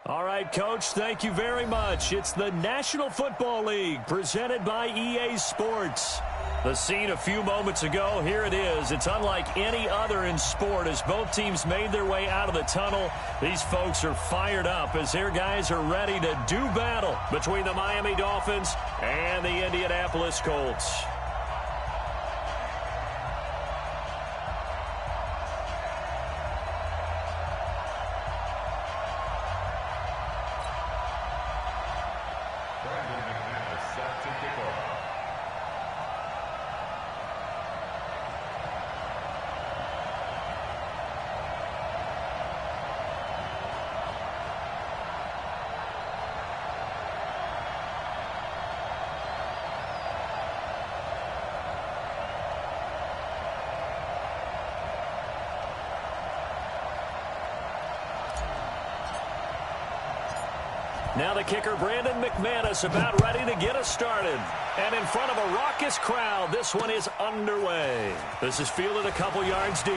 All right, Coach, thank you very much. It's the National Football League presented by EA Sports. The scene a few moments ago, here it is. It's unlike any other in sport as both teams made their way out of the tunnel. These folks are fired up as their guys are ready to do battle between the Miami Dolphins and the Indianapolis Colts. Now the kicker, Brandon McManus, about ready to get us started. And in front of a raucous crowd, this one is underway. This is fielded a couple yards deep.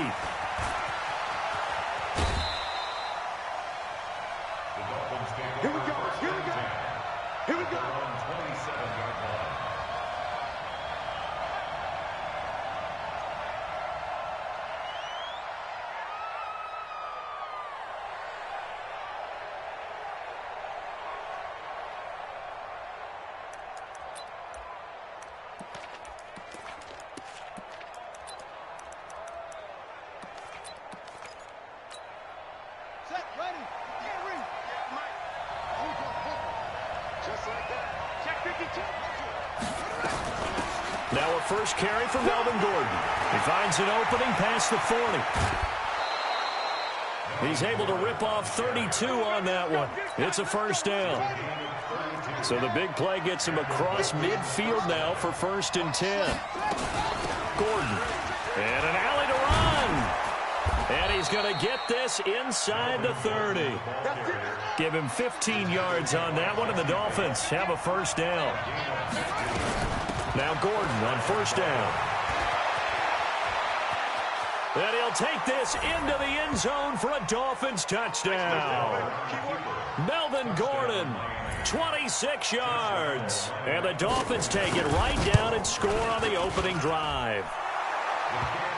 Here we go. Here we go. Here we go. 27-yard line. Now a first carry for Melvin Gordon. He finds an opening past the 40. He's able to rip off 32 on that one. It's a first down. So the big play gets him across midfield now for 1st and 10. Gordon. And an alley to run. And he's going to get this inside the 30. Give him 15 yards on that one, and the Dolphins have a first down. Now Gordon on first down. And he'll take this into the end zone for a Dolphins touchdown. Melvin Gordon, 26 yards. And the Dolphins take it right down and score on the opening drive.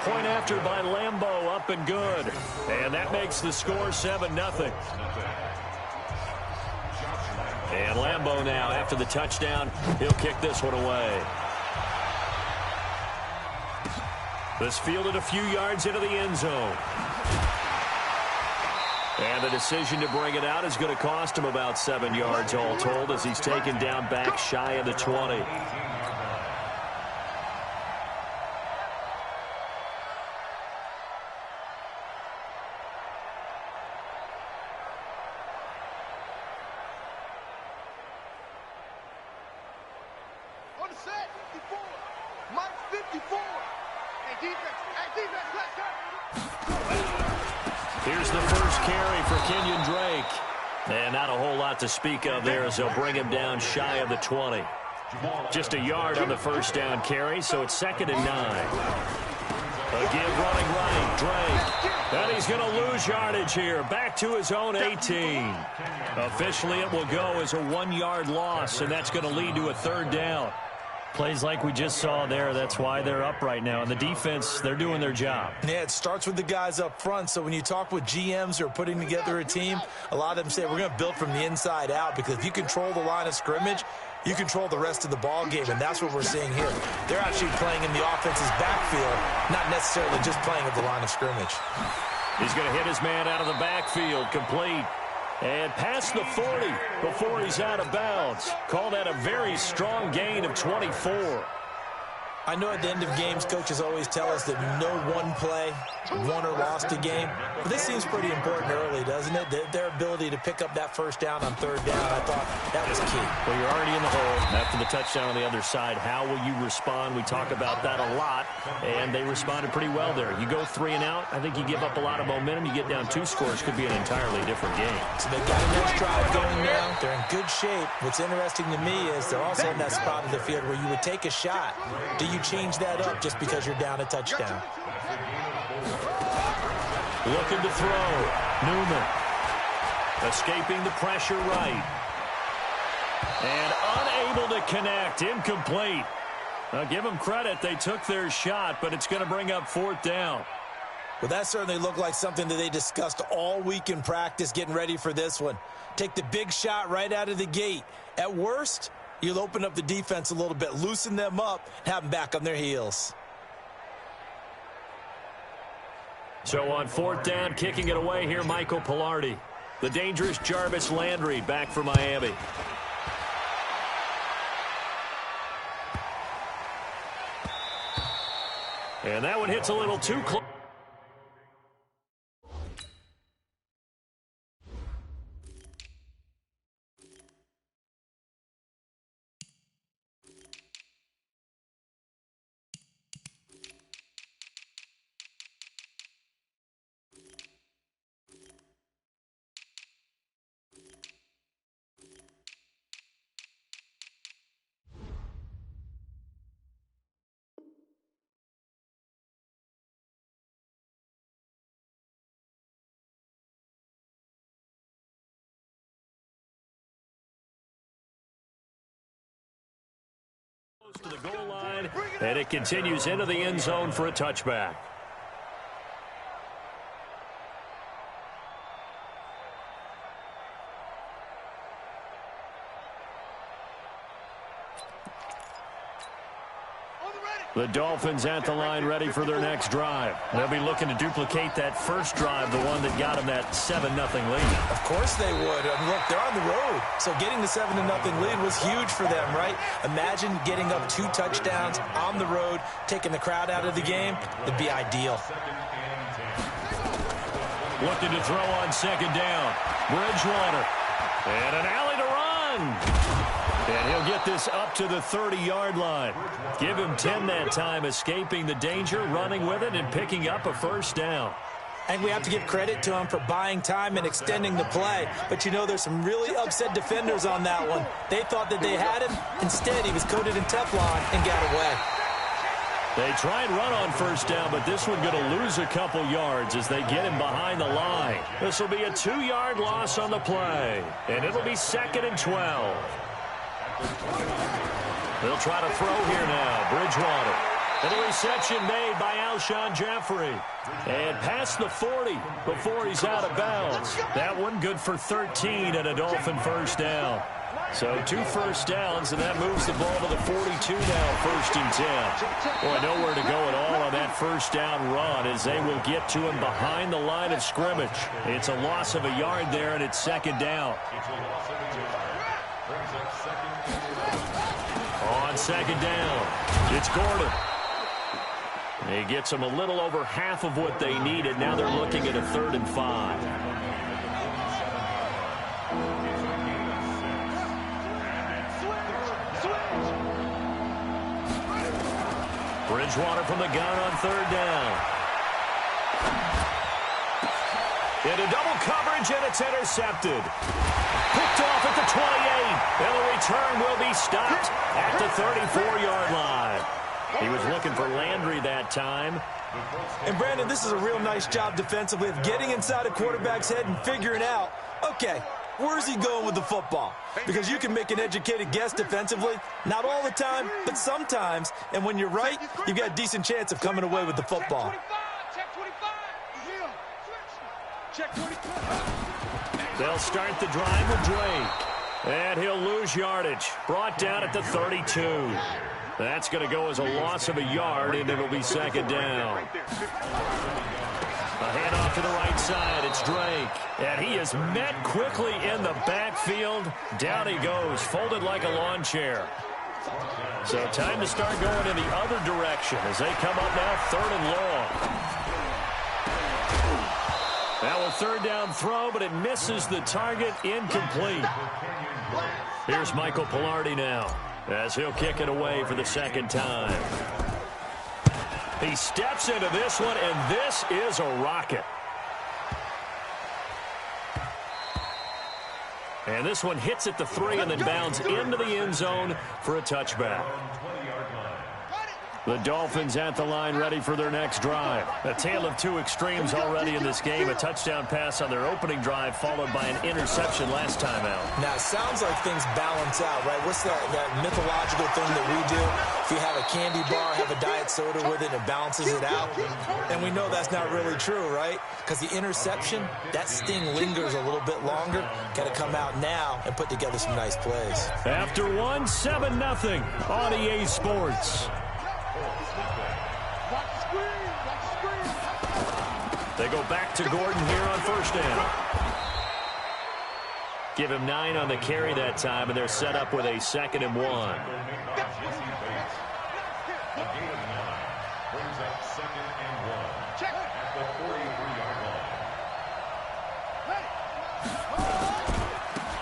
Point after by Lambeau, up and good. And that makes the score 7-0. And Lambeau now, after the touchdown, he'll kick this one away. This fielded a few yards into the end zone. And the decision to bring it out is going to cost him about 7 yards all told as he's taken down back shy of the 20. Here's the first carry for Kenyon Drake. And not a whole lot to speak of there as they'll bring him down shy of the 20. Just a yard on the first down carry, so it's 2nd and 9. Again running right, Drake. And he's going to lose yardage here, back to his own 18. Officially, it will go as a 1-yard loss, and that's going to lead to a 3rd down. Plays like we just saw there, that's why they're up right now. And the defense, they're doing their job. Yeah, it starts with the guys up front. So when you talk with GMs who are putting together a team, a lot of them say we're going to build from the inside out, because if you control the line of scrimmage, you control the rest of the ball game, and that's what we're seeing here. They're actually playing in the offense's backfield, not necessarily just playing at the line of scrimmage. He's going to hit his man out of the backfield, complete. And past the 40 before he's out of bounds. Call that a very strong gain of 24. I know at the end of games, coaches always tell us that no one play won or lost a game. But this seems pretty important early, doesn't it? Their ability to pick up that first down on 3rd down, I thought that was key. Well, you're already in the hole after the touchdown on the other side. How will you respond? We talk about that a lot, and they responded pretty well there. You go 3 and out, I think you give up a lot of momentum. You get down 2 scores, could be an entirely different game. So they've got a next drive going now. They're in good shape. What's interesting to me is they're also in that spot of the field where you would take a shot. Do you change that up just because you're down a touchdown? Looking to throw. Newman. Escaping the pressure right. And unable to connect. Incomplete. Now, give them credit. They took their shot, but it's going to bring up 4th down. Well, that certainly looked like something that they discussed all week in practice getting ready for this one. Take the big shot right out of the gate. At worst, you'll open up the defense a little bit, loosen them up, and have them back on their heels. So on 4th down, kicking it away here, Michael Pilardi. The dangerous Jarvis Landry back for Miami. And that one hits a little too close. To the goal line, and it continues into the end zone for a touchback. The Dolphins at the line ready for their next drive. They'll be looking to duplicate that first drive, the one that got them that 7-0 lead. Of course they would. I mean, look, they're on the road. So getting the 7-0 lead was huge for them, right? Imagine getting up 2 touchdowns on the road, taking the crowd out of the game. It'd be ideal. Looking to throw on 2nd down. Bridgewater. And an alley to run. And he'll get this up to the 30-yard line. Give him 10 that time, escaping the danger, running with it, and picking up a 1st down. And we have to give credit to him for buying time and extending the play. But, you know, there's some really upset defenders on that one. They thought that they had him. Instead, he was coated in Teflon and got away. They try and run on 1st down, but this one going to lose a couple yards as they get him behind the line. This will be a 2-yard loss on the play, and it'll be 2nd and 12. They'll try to throw here now. Bridgewater. And the reception made by Alshon Jeffrey. And past the 40 before he's out of bounds. That one good for 13 and a Dolphin 1st down. So 2 1st downs, and that moves the ball to the 42 now, 1st and 10. Boy, nowhere to go at all on that 1st down run as they will get to him behind the line of scrimmage. It's a loss of a yard there, and it's 2nd down. On 2nd down, it's Gordon. He gets them a little over half of what they needed. Now they're looking at a 3rd and 5. Bridgewater from the gun on 3rd down. Into double coverage, and it's intercepted. Picked off at the 28, and the return will be stopped at the 34-yard line. He was looking for Landry that time. And, Brandon, this is a real nice job defensively of getting inside a quarterback's head and figuring out, okay, where's he going with the football? Because you can make an educated guess defensively. Not all the time, but sometimes. And when you're right, you've got a decent chance of coming away with the football. They'll start the drive with Drake. And he'll lose yardage. Brought down at the 32. That's going to go as a loss of a yard, and it'll be 2nd down. A handoff to the right side. It's Drake. And he is met quickly in the backfield. Down he goes, folded like a lawn chair. So time to start going in the other direction as they come up now 3rd and long. Now a 3rd down throw, but it misses the target. Incomplete. Here's Michael Pilardi now as he'll kick it away for the 2nd time. He steps into this one, and this is a rocket. And this one hits at the 3 and then bounds into the end zone for a touchback. The Dolphins at the line ready for their next drive. A tale of two extremes already in this game. A touchdown pass on their opening drive followed by an interception last time out. Now, it sounds like things balance out, right? What's that mythological thing that we do? If you have a candy bar, have a diet soda with it, it balances it out. And we know that's not really true, right? Because the interception, that sting lingers a little bit longer. Got to come out now and put together some nice plays. After one, 7-0 on EA Sports. They go back to Gordon here on first down. Give him 9 on the carry that time, and they're set up with a 2nd and 1.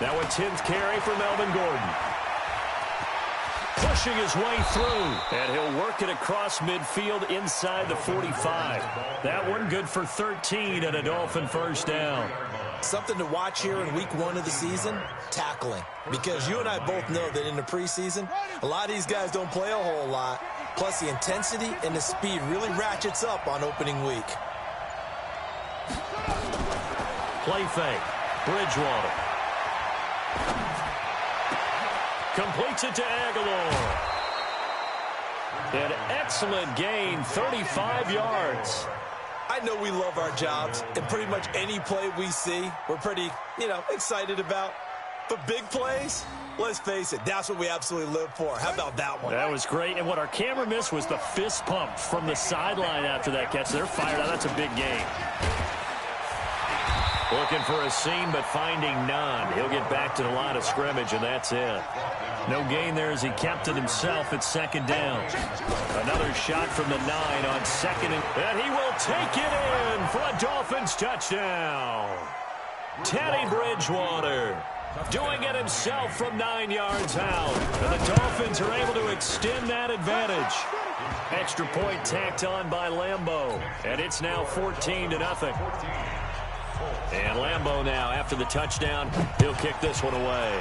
Now a 10th carry for Melvin Gordon. Pushing his way through, and he'll work it across midfield inside the 45. That one good for 13 and a Dolphin first down. Something to watch here in week 1 of the season, tackling. Because you and I both know that in the preseason, a lot of these guys don't play a whole lot. Plus the intensity and the speed really ratchets up on opening week. Play fake. Bridgewater. Completes it to Aguilar. An excellent gain, 35 yards. I know we love our jobs, and pretty much any play we see, we're pretty, excited about. But big plays, let's face it, that's what we absolutely live for. How about that one? That was great, and what our camera missed was the fist pump from the sideline after that catch. They're fired out. That's a big game. Looking for a seam, but finding none. He'll get back to the line of scrimmage, and that's it. No gain there as he kept it himself at 2nd down. Another shot from the 9 on 2nd, and he will take it in for a Dolphins touchdown. Teddy Bridgewater doing it himself from 9 yards out. And the Dolphins are able to extend that advantage. Extra point tacked on by Lambeau, and it's now 14-0. And Lambeau now, after the touchdown, he'll kick this one away.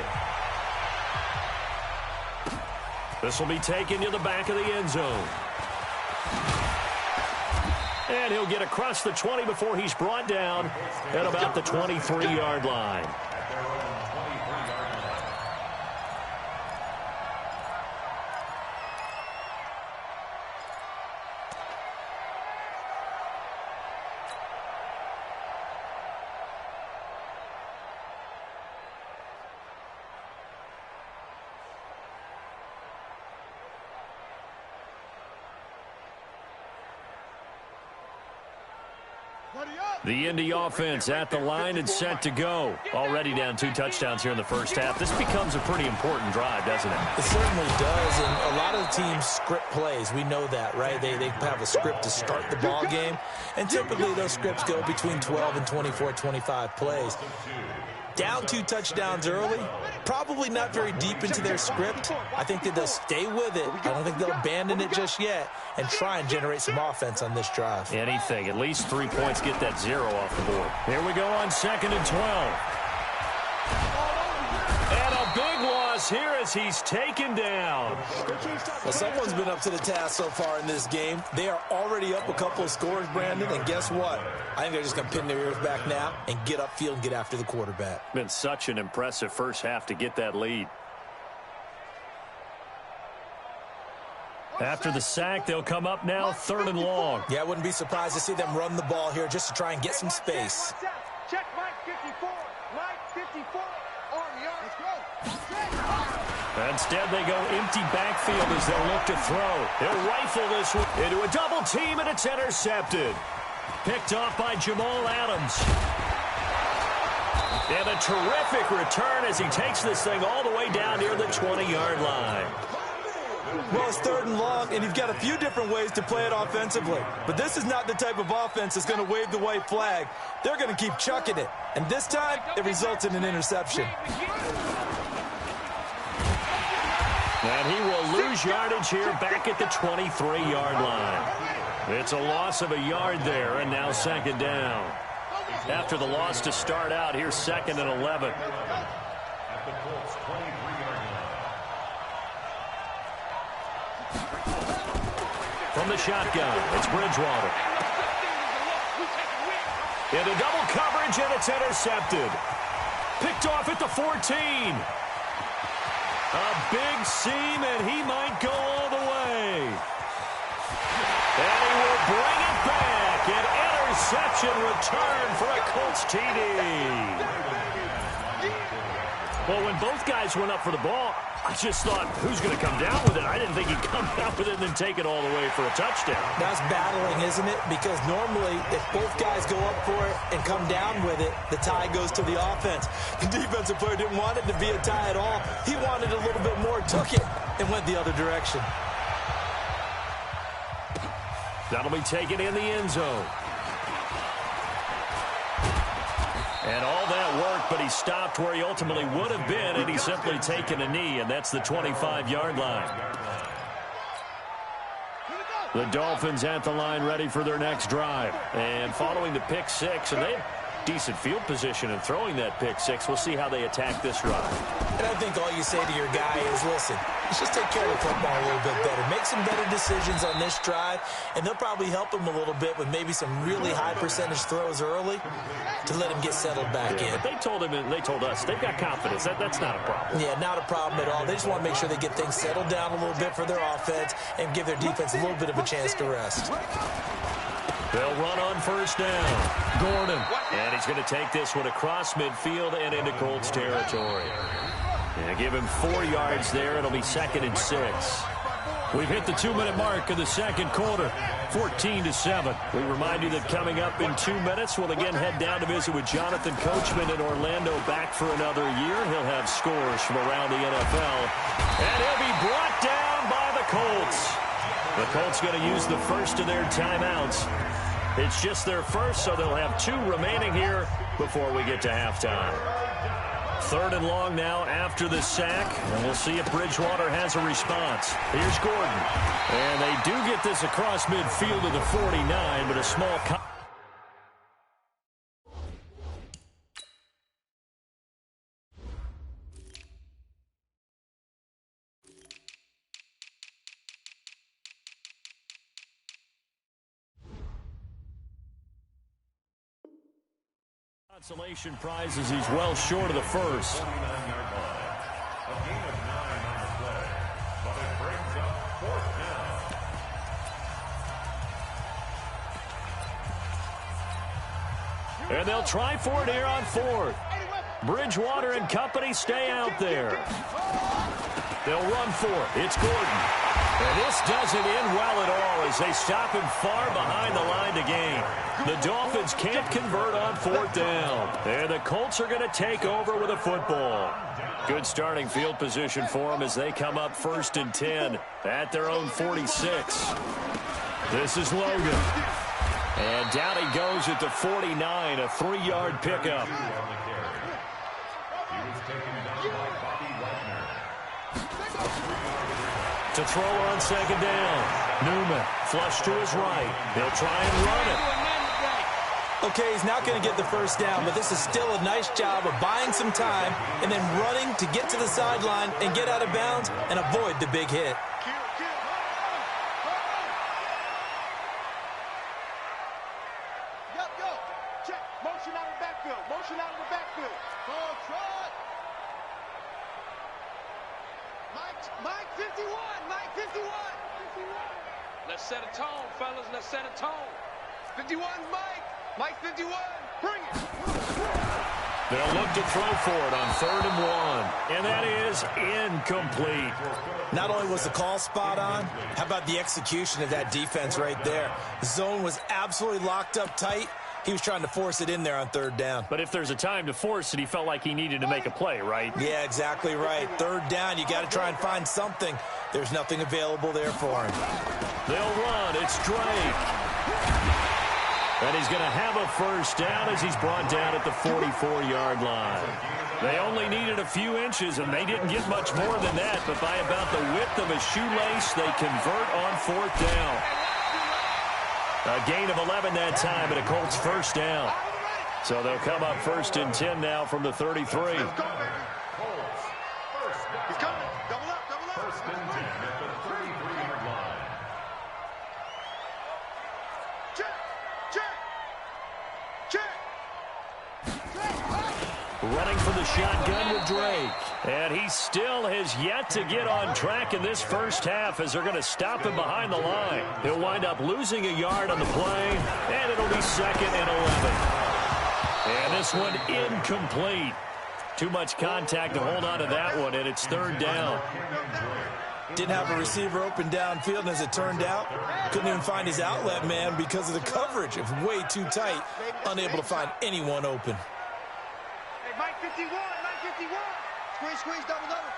This will be taken to the back of the end zone. And he'll get across the 20 before he's brought down at about the 23-yard line. The Indy offense at the line and set to go. Already down 2 touchdowns here in the first half. This becomes a pretty important drive, doesn't it? It certainly does, and a lot of the teams script plays. We know that, right? They have a script to start the ball game, and typically those scripts go between 12 and 24, 25 plays. Down 2 touchdowns early, probably not very deep into their script. I think that they'll stay with it. I don't think they'll abandon it just yet and try and generate some offense on this drive. Anything. At least 3 points, get that 0 off the board. Here we go on 2nd and 12. And a big loss here as he's taken down. Well, someone's been up to the task so far in this game. They are already up a couple of scores, Brandon, and guess what? I think they're just going to pin their ears back now and get upfield and get after the quarterback. Been such an impressive first half to get that lead. After the sack, they'll come up now 3rd and long. Yeah, I wouldn't be surprised to see them run the ball here just to try and get some space. Check Mike 54. Mike 54. On the arm. Let's go. Instead, they go empty backfield as they'll look to throw. He'll rifle this one into a double team, and it's intercepted. Picked off by Jamal Adams. And a terrific return as he takes this thing all the way down near the 20-yard line. Well, it's 3rd and long, and you've got a few different ways to play it offensively. But this is not the type of offense that's going to wave the white flag. They're going to keep chucking it. And this time, it results in an interception. And he will lose yardage here back at the 23-yard line. It's a loss of a yard there, and now 2nd down. After the loss to start out, here's 2nd and 11. At the Colts 23-yard line. the shotgun. It's Bridgewater. Into double coverage, and it's intercepted. Picked off at the 14. A big seam, and he might go all the way. And he will bring it back. An interception return for a Colts TD. Well, when both guys went up for the ball, I just thought, who's going to come down with it? I didn't think he'd come down with it and then take it all the way for a touchdown. That's battling, isn't it? Because normally, if both guys go up for it and come down with it, the tie goes to the offense. The defensive player didn't want it to be a tie at all. He wanted a little bit more, took it, and went the other direction. That'll be taken in the end zone. And all that worked, but he stopped where he ultimately would have been, and he's simply taken a knee, and that's the 25-yard line. The Dolphins at the line ready for their next drive. And following the pick six, and they have decent field position in throwing that pick six. We'll see how they attack this drive. And I think all you say to your guy is, listen, let's just take care of the football a little bit better. Make some better decisions on this drive, and they'll probably help him a little bit with maybe some really high percentage throws early to let him get settled back in. But they told him, and they told us, they've got confidence. That's not a problem. Yeah, not a problem at all. They just want to make sure they get things settled down a little bit for their offense and give their defense a little bit of a chance to rest. They'll run on first down. Gordon. And he's going to take this one across midfield and into Colts territory. And give him 4 yards there. It'll be 2nd and 6. We've hit the 2-minute mark of the second quarter. 14-7. We remind you that coming up in 2 minutes, we'll again head down to visit with Jonathan Coachman in Orlando, back for another year. He'll have scores from around the NFL. And he'll be brought down by the Colts. The Colts going to use the first of their timeouts. It's just their first, so they'll have 2 remaining here before we get to halftime. 3rd and long now after the sack, and we'll see if Bridgewater has a response. Here's Gordon. And they do get this across midfield to the 49, but a small consolation prizes. He's well short of the first. And they'll try for it here on 4th. Bridgewater and company stay out there. They'll run for it. It's Gordon. And this doesn't end well at all as they stop him far behind the line to gain. The Dolphins can't convert on 4th down. And the Colts are going to take over with a football. Good starting field position for them as they come up 1st and 10 at their own 46. This is Logan. And down he goes at the 49, a 3-yard pickup. To throw on 2nd down. Newman, flush to his right. He'll try and run it. Okay, he's not going to get the first down, but this is still a nice job of buying some time and then running to get to the sideline and get out of bounds and avoid the big hit. Check. Motion out of the backfield. Motion out of the backfield. Control. Mike 51. Mike 51. Let's set a tone, fellas. Let's set a tone. 51, Mike. Mike 51. Bring it. They'll look to throw for it on 3rd and 1. And that is incomplete. Not only was the call spot on, how about the execution of that defense right there? The zone was absolutely locked up tight. He was trying to force it in there on 3rd down. But if there's a time to force it, he felt like he needed to make a play, right? Yeah, exactly right. 3rd down, you got to try and find something. There's nothing available there for him. They'll run. It's Drake. And he's going to have a first down as he's brought down at the 44-yard line. They only needed a few inches, and they didn't get much more than that. But by about the width of a shoelace, they convert on 4th down. A gain of 11 that time, and a Colts first down. So they'll come up 1st and 10 now from the 33. He's coming. Double up. 1st and 10 at the 33-yard line. Running for the shotgun with Drake. And he still has yet to get on track in this first half as they're going to stop him behind the line. He'll wind up losing a yard on the play, and it'll be 2nd and 11. And this one incomplete. Too much contact to hold on to that one, and it's 3rd down. Didn't have a receiver open downfield, and as it turned out, couldn't even find his outlet man because of the coverage. It was way too tight, unable to find anyone open. Hey, Mike 51, Mike 51. Squeeze, squeeze, double, double.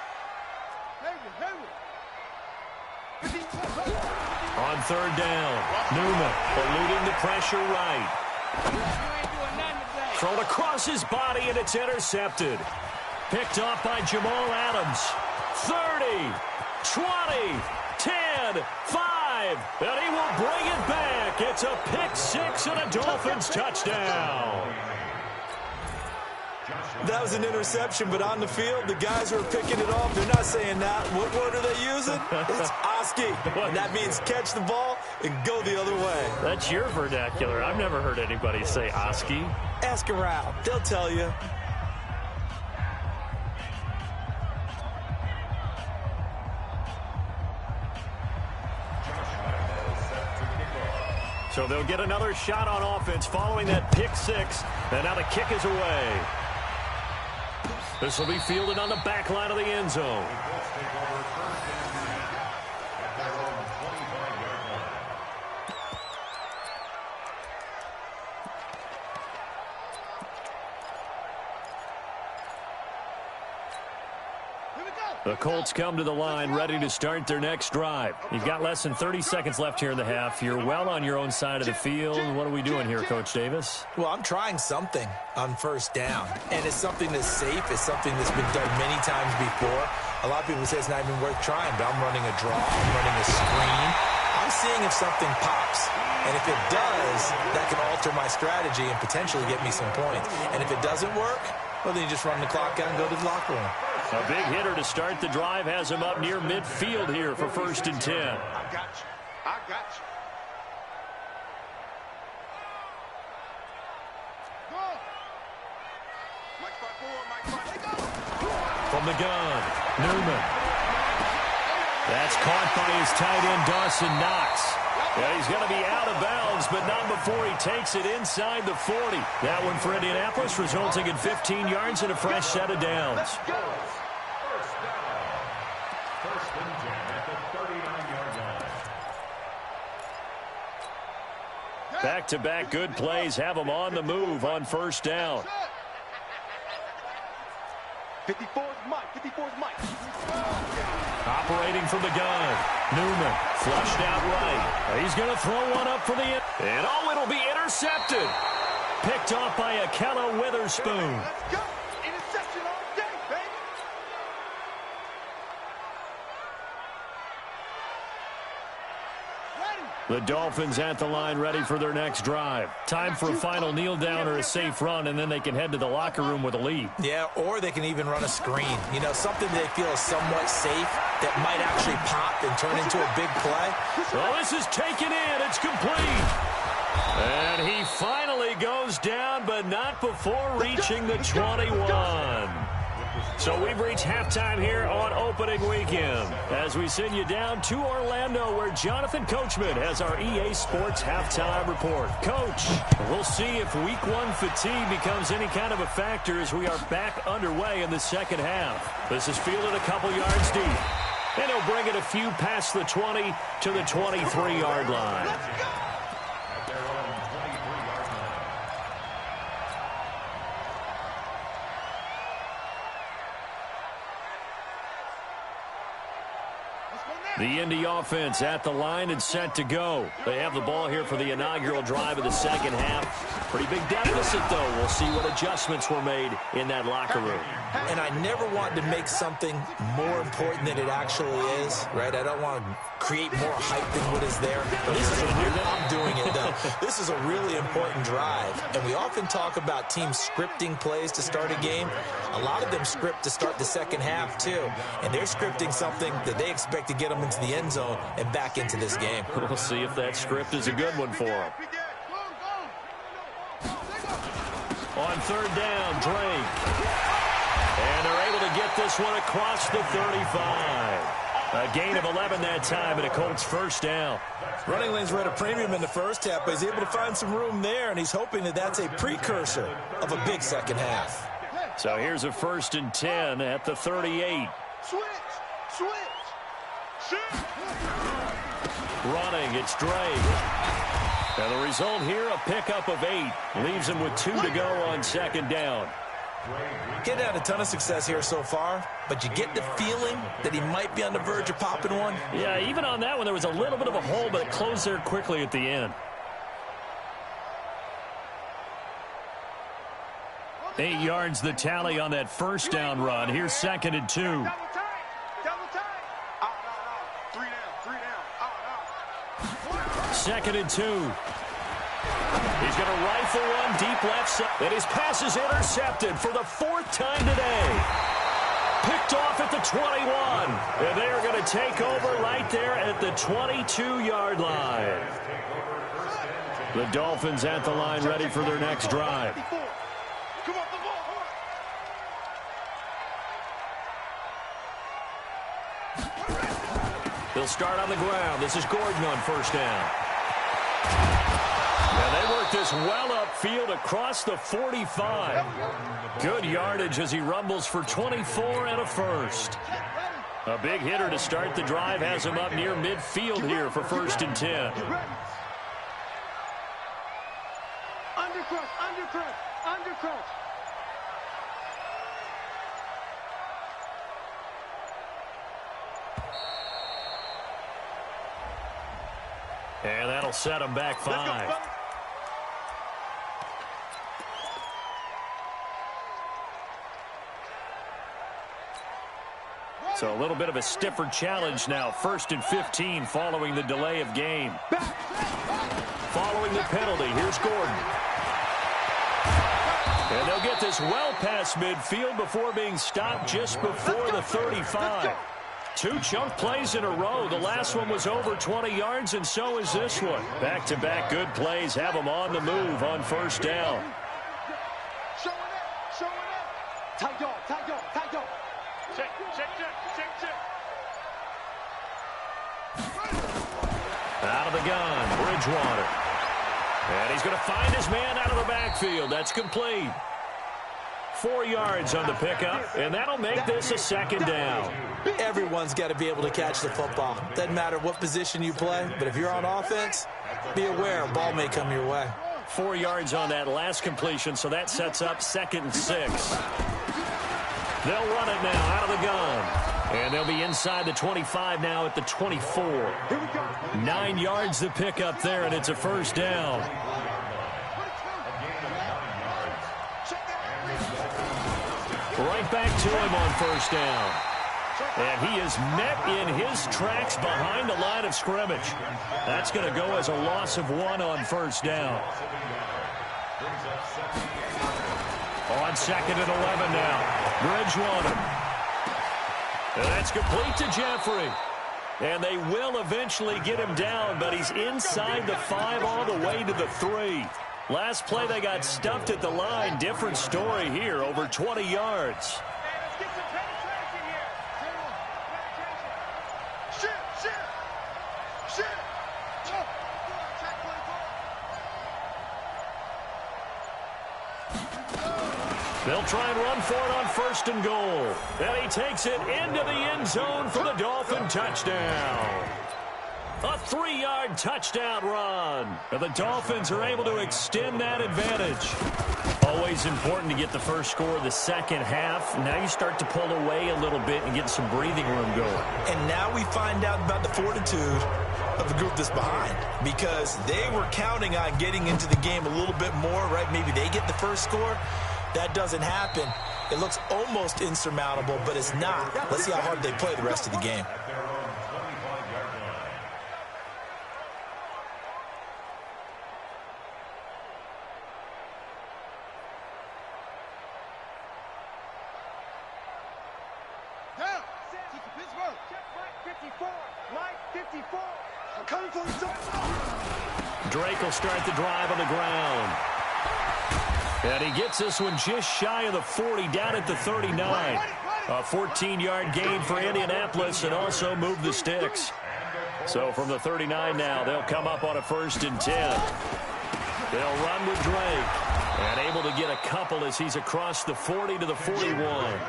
On 3rd down, Newman eluding the pressure right. Thrown across his body, and it's intercepted. Picked off by Jamal Adams. 30, 20, 10, 5, and he will bring it back. It's a pick 6 and a Dolphins touchdown. That was an interception, but on the field, the guys who are picking it off, they're not saying that. What word are they using? It's Oski. And that means catch the ball and go the other way. That's your vernacular. I've never heard anybody say Oski. Ask around. They'll tell you. So they'll get another shot on offense following that pick 6. And now the kick is away. This will be fielded on the back line of the end zone. The Colts come to the line ready to start their next drive. You've got less than 30 seconds left here in the half. You're well on your own side of the field. What are we doing here, Coach Davis? Well, I'm trying something on 1st down, and it's something that's safe. It's something that's been done many times before. A lot of people say it's not even worth trying, but I'm running a draw. I'm running a screen. I'm seeing if something pops. And if it does, that can alter my strategy and potentially get me some points. And if it doesn't work, well, then you just run the clock out and go to the locker room. A big hitter to start the drive has him up near midfield here for 1st and 10. I got you. I got you. Go. Mike 5-4, Mike 5. Go. From the gun, Newman. That's caught by his tight end, Dawson Knox. Yeah, he's going to be out of bounds, but not before he takes it inside the 40. That one for Indianapolis, resulting in 15 yards and a fresh set of downs. First down. First and 10 at the 39-yard line. Back-to-back good plays have him on the move on 1st down. 54's Mike. 54's Mike. Operating from the gun. Newman flushed out right. He's going to throw one up for the end. And it'll be intercepted. Picked off by Akella Witherspoon. Let's go. Interception all day, baby. The Dolphins at the line ready for their next drive. Time for a final kneel down or a safe run, and then they can head to the locker room with a lead. Yeah, or they can even run a screen. You know, something they feel is somewhat safe that might actually pop and turn into a big play. Well, this is taken in. It's complete. And he finally goes down, but not before reaching the 21. So we've reached halftime here on opening weekend as we send you down to Orlando where Jonathan Coachman has our EA Sports halftime report. Coach, we'll see if week 1 fatigue becomes any kind of a factor as we are back underway in the second half. This is fielded a couple yards deep. And he'll bring it a few past the 20 to the 23-yard line. The Indy offense at the line and set to go. They have the ball here for the inaugural drive of the second half. Pretty big deficit, though. We'll see what adjustments were made in that locker room. And I never want to make something more important than it actually is, right? I don't want to create more hype than what is there. But this is I'm doing it, though. This is a really important drive. And we often talk about teams scripting plays to start a game. A lot of them script to start the second half, too. And they're scripting something that they expect to get them into the end zone and back into this game. We'll see if that script is a good one for them. On third down, Drake. And they're able to get this one across the 35. A gain of 11 that time and a Colts first down. Running lanes were at a premium in the first half, but he's able to find some room there, and he's hoping that that's a precursor of a big second half. So here's a 1st and 10 at the 38. Switch! Running, it's Drake. And the result here, a pickup of 8. Leaves him with 2 to go on 2nd down. Getting had a ton of success here so far, but you get the feeling that he might be on the verge of popping one. Yeah, even on that one, there was a little bit of a hole, but it closed there quickly at the end. 8 yards the tally on that first down run. Here's 2nd and 2. Double time. Out. 3 down. Out. 2nd and 2. He's going to rifle one deep left side. And his pass is intercepted for the 4th time today. Picked off at the 21. And they are going to take over right there at the 22-yard line. The Dolphins at the line ready for their next drive. Come on, the ball. They'll start on the ground. This is Gordon on first down. And they work this well upfield across the 45. Good yardage as he rumbles for 24 and a first. A big hitter to start the drive has him up near midfield here for 1st and 10. Undercrush. And that'll set him back 5. So a little bit of a stiffer challenge now. 1st and 15 following the delay of game. Following the penalty, here's Gordon. And they'll get this well past midfield before being stopped just before the 35. 2 chunk plays in a row. The last one was over 20 yards, and so is this one. Back-to-back good plays have them on the move on first down. Showing up. Tight dog. Check. Out of the gun, Bridgewater. And he's going to find his man out of the backfield. That's complete. 4 yards on the pickup, and that'll make this a 2nd down. Everyone's got to be able to catch the football. Doesn't matter what position you play, but if you're on offense, be aware a ball may come your way. 4 yards on that last completion, so that sets up 2nd and 6. They'll run it now out of the gun. And they'll be inside the 25 now at the 24. 9 yards the pickup there, and it's a first down. Right back to him on first down. And he is met in his tracks behind the line of scrimmage. That's going to go as a loss of 1 on first down. On 2nd and 11 now. Bridgewater. And that's complete to Jeffrey. And they will eventually get him down, but he's inside the 5 all the way to the 3. Last play they got stuffed at the line. Different story here, over 20 yards. They'll try and run for it on 1st and goal. And he takes it into the end zone for the Dolphin touchdown. A 3-yard touchdown run. And the Dolphins are able to extend that advantage. Always important to get the first score of the second half. Now you start to pull away a little bit and get some breathing room going. And now we find out about the fortitude of the group that's behind, because they were counting on getting into the game a little bit more, right? Maybe they get the first score. That doesn't happen. It looks almost insurmountable, but it's not. Let's see how hard they play the rest of the game. Down. Pittsburgh. Check Mike 54. Mike 54. I'm coming for the top. Drake will start the drive on the ground. And he gets this one just shy of the 40, down at the 39. A 14-yard gain for Indianapolis and also move the sticks. So from the 39 now, they'll come up on a 1st and 10. They'll run with Drake. And able to get a couple as he's across the 40 to the 41.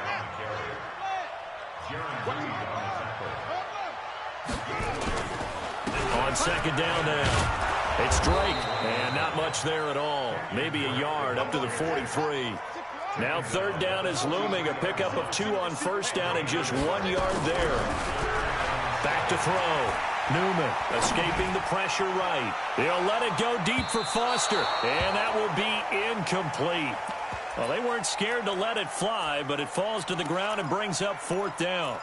On 2nd down now. It's Drake, and not much there at all. Maybe a yard up to the 43. Now 3rd down is looming. A pickup of 2 on 1st down and just 1 yard there. Back to throw. Newman escaping the pressure right. He'll let it go deep for Foster, and that will be incomplete. Well, they weren't scared to let it fly, but it falls to the ground and brings up 4th down.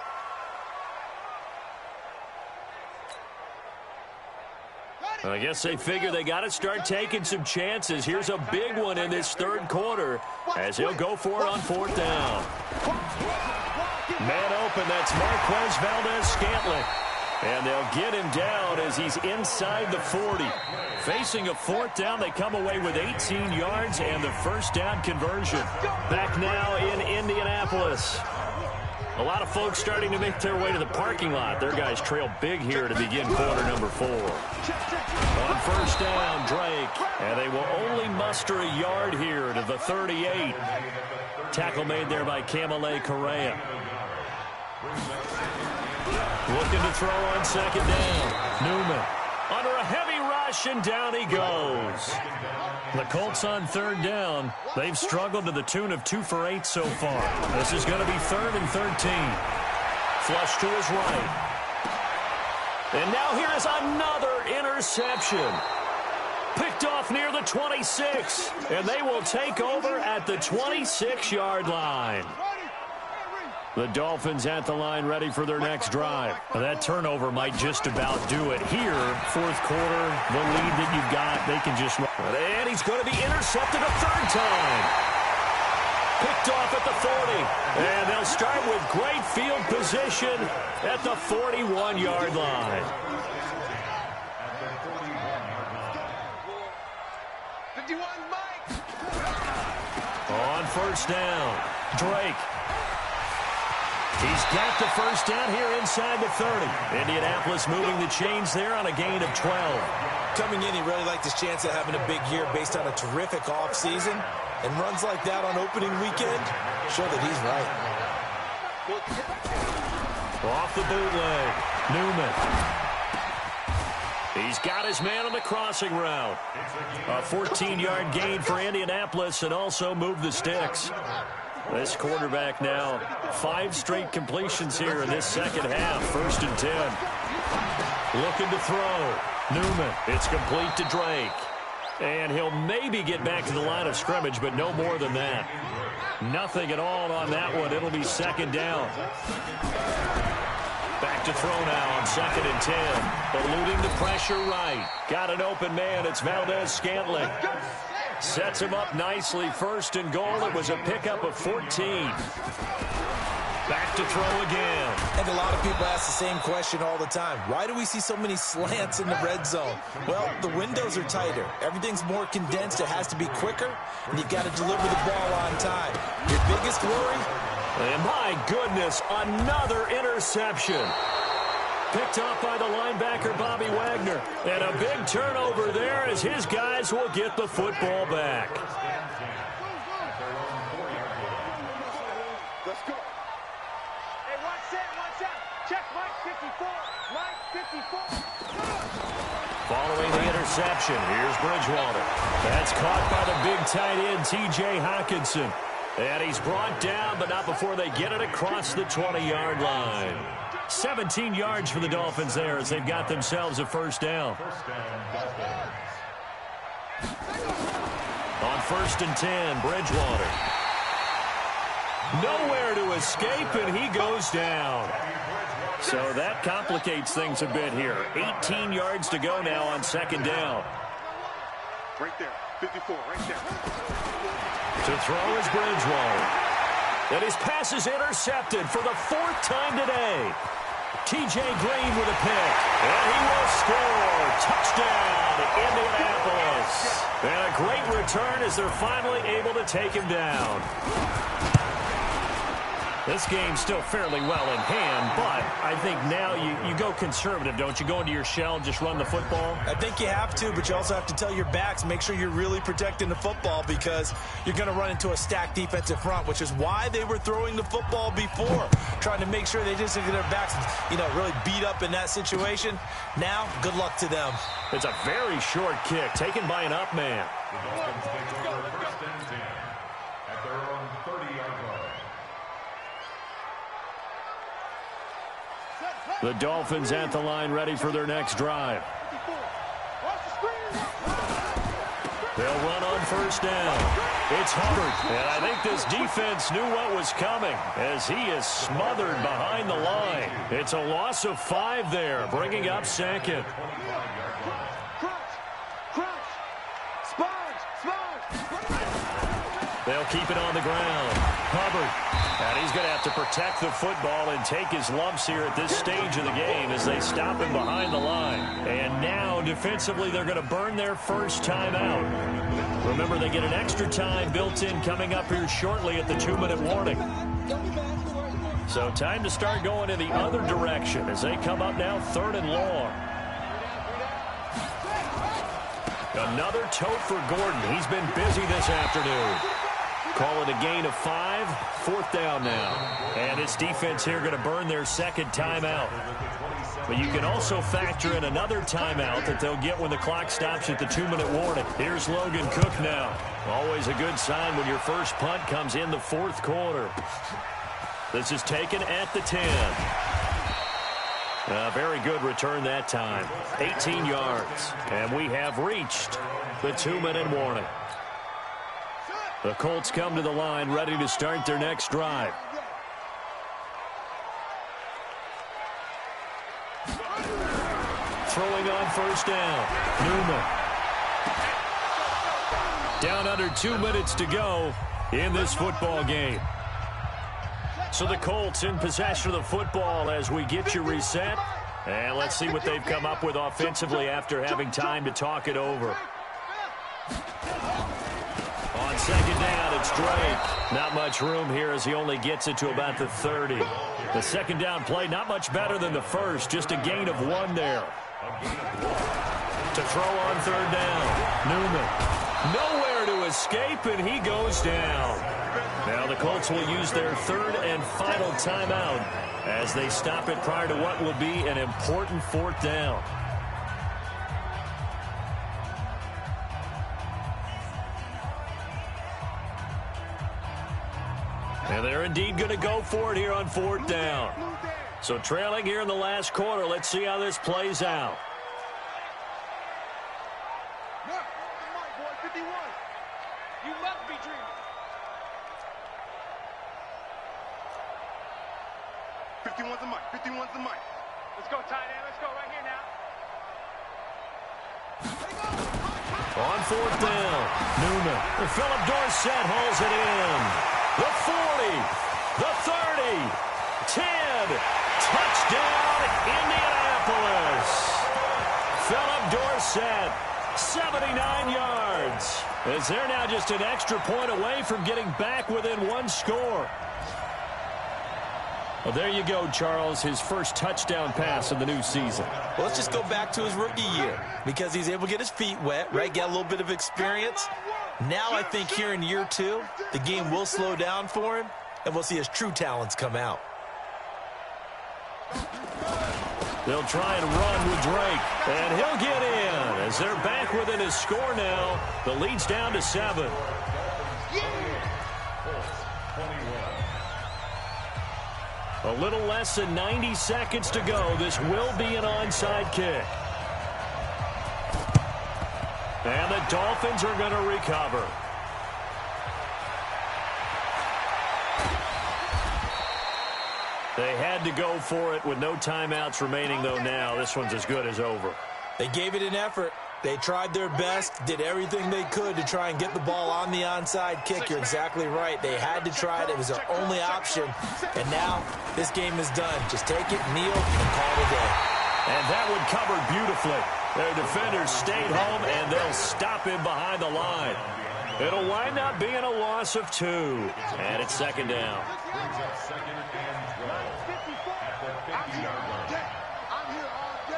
I guess they figure they got to start taking some chances. Here's a big one in this 3rd quarter as he'll go for it on 4th down. Man open, that's Marquez Valdez-Scantling. And they'll get him down as he's inside the 40. Facing a 4th down, they come away with 18 yards and the 1st down conversion. Back now in Indianapolis. A lot of folks starting to make their way to the parking lot. Their guys trail big here to begin quarter number 4. On 1st down, Drake. And they will only muster a yard here to the 38. Tackle made there by Kamale Correa. Looking to throw on 2nd down. Newman under a heavy rush, and down he goes. The Colts on 3rd down. They've struggled to the tune of 2 for 8 so far. This is going to be 3rd and 13. Flush to his right. And now here is another interception. Picked off near the 26. And they will take over at the 26-yard line. The Dolphins at the line ready for their next drive. That turnover might just about do it here. 4th quarter, the lead that you've got, they can just run. And he's going to be intercepted a 3rd time. Picked off at the 40. And they'll start with great field position at the 41-yard line. 51, Mike. On 1st down, Drake. He's got the 1st down here inside the 30. Indianapolis moving the chains there on a gain of 12. Coming in, he really liked his chance of having a big year based on a terrific offseason. And runs like that on opening weekend show that he's right. Off the bootleg, Newman. He's got his man on the crossing route. A 14-yard gain for Indianapolis and also move the sticks. This quarterback now, 5 straight completions here in this 2nd half. 1st and 10. Looking to throw. Newman. It's complete to Drake. And he'll maybe get back to the line of scrimmage, but no more than that. Nothing at all on that one. It'll be 2nd down. Back to throw now on 2nd and 10. Eluding the pressure right. Got an open man. It's Valdez-Scantling. Sets him up nicely. 1st and goal. It was a pickup of 14. Back to throw again. And a lot of people ask the same question all the time. Why do we see so many slants in the red zone? Well, the windows are tighter. Everything's more condensed. It has to be quicker, and you've got to deliver the ball on time. Your biggest worry? And my goodness, another interception. Picked off by the linebacker, Bobby Wagner. And a big turnover there as his guys will get the football back. Let's go. Hey, watch out. Check Mike 54. Mike 54. Following the interception, here's Bridgewater. That's caught by the big tight end, T.J. Hockenson. And he's brought down, but not before they get it across the 20-yard line. 17 yards for the Dolphins there as they've got themselves a 1st down. On 1st and 10, Bridgewater. Nowhere to escape, and he goes down. So that complicates things a bit here. 18 yards to go now on 2nd down. Right there. 54, right there. To throw is Bridgewater. And his pass is intercepted for the 4th time today. T.J. Green with a pick. And he will score. Touchdown, Indianapolis. And a great return as they're finally able to take him down. This game's still fairly well in hand, but I think now you go conservative, don't you? Go into your shell and just run the football? I think you have to, but you also have to tell your backs, make sure you're really protecting the football because you're going to run into a stacked defensive front, which is why they were throwing the football before, trying to make sure they just get their backs, really beat up in that situation. Now, good luck to them. It's a very short kick taken by an up man. At their own 30-yard line. The Dolphins at the line ready for their next drive. They'll run on first down. It's Hubbard. And I think this defense knew what was coming as he is smothered behind the line. It's a loss of 5 there, bringing up second. They'll keep it on the ground. Hubbard. And he's going to have to protect the football and take his lumps here at this stage of the game as they stop him behind the line. And now, defensively, they're going to burn their first timeout. Remember, they get an extra time built in coming up here shortly at the 2-minute warning. So time to start going in the other direction as they come up now 3rd and long. Another tote for Gordon. He's been busy this afternoon. Call it a gain of 5, 4th down now. And its defense here going to burn their second timeout. But you can also factor in another timeout that they'll get when the clock stops at the 2-minute warning. Here's Logan Cook now. Always a good sign when your first punt comes in the 4th quarter. This is taken at the 10. A very good return that time. 18 yards. And we have reached the 2-minute warning. The Colts come to the line ready to start their next drive. Throwing on first down. Newman. Down under 2 minutes to go in this football game. So the Colts in possession of the football as we get you reset. And let's see what they've come up with offensively after having time to talk it over. On second down, it's Drake. Not much room here as he only gets it to about the 30. The second down play, not much better than the first. Just a gain of 1 there. To throw on 3rd down. Newman. Nowhere to escape, and he goes down. Now the Colts will use their 3rd and final timeout as they stop it prior to what will be an important 4th down. And they're indeed going to go for it here on 4th down. So trailing here in the last quarter, let's see how this plays out. You must be dreaming. 51's the mic. 51's the mic. Let's go, tight end. Let's go right here now. On 4th down, Newman. Philip Dorsett hauls it in. The 40, the 30, 10. Touchdown, Indianapolis. Philip Dorsett, 79 yards. As they're now just an extra point away from getting back within 1 score. Well, there you go, Charles, his first touchdown pass of the new season. Well, let's just go back to his rookie year because he's able to get his feet wet, right? Get a little bit of experience. Now I think here in year 2, the game will slow down for him, and we'll see his true talents come out. They'll try and run with Drake, and he'll get in as they're back within his score now. The lead's down to 7. A little less than 90 seconds to go. This will be an onside kick. And the Dolphins are going to recover. They had to go for it with no timeouts remaining, though, now. This one's as good as over. They gave it an effort. They tried their best, did everything they could to try and get the ball on the onside kick. You're exactly right. They had to try it. It was their only option. And now this game is done. Just take it, kneel, and call it a day. And that one covered beautifully. Their defenders stayed home, and they'll stop him behind the line. It'll wind up being a loss of 2. And it's second down. Brings up second and 12 at the 50-yard line. I'm here all day.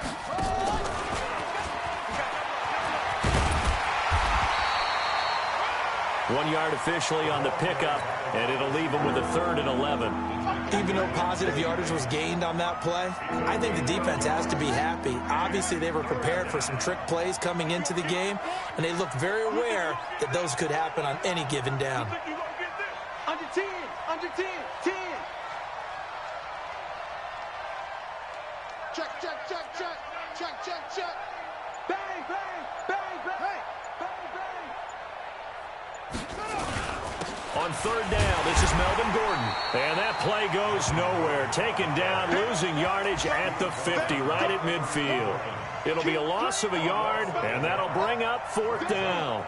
1 yard officially on the pickup, and it'll leave him with a 3rd and 11. Even though positive yardage was gained on that play, I think the defense has to be happy. Obviously, they were prepared for some trick plays coming into the game, and they looked very aware that those could happen on any given down. Under 10, under 10, 10. Check, check, check, check, check, check, check. Bang, bang, bang, bang, bang, bang. On 3rd down, this is Melvin Gordon. And that play goes nowhere. Taken down, losing yardage at the 50, right at midfield. It'll be a loss of a yard, and that'll bring up 4th down.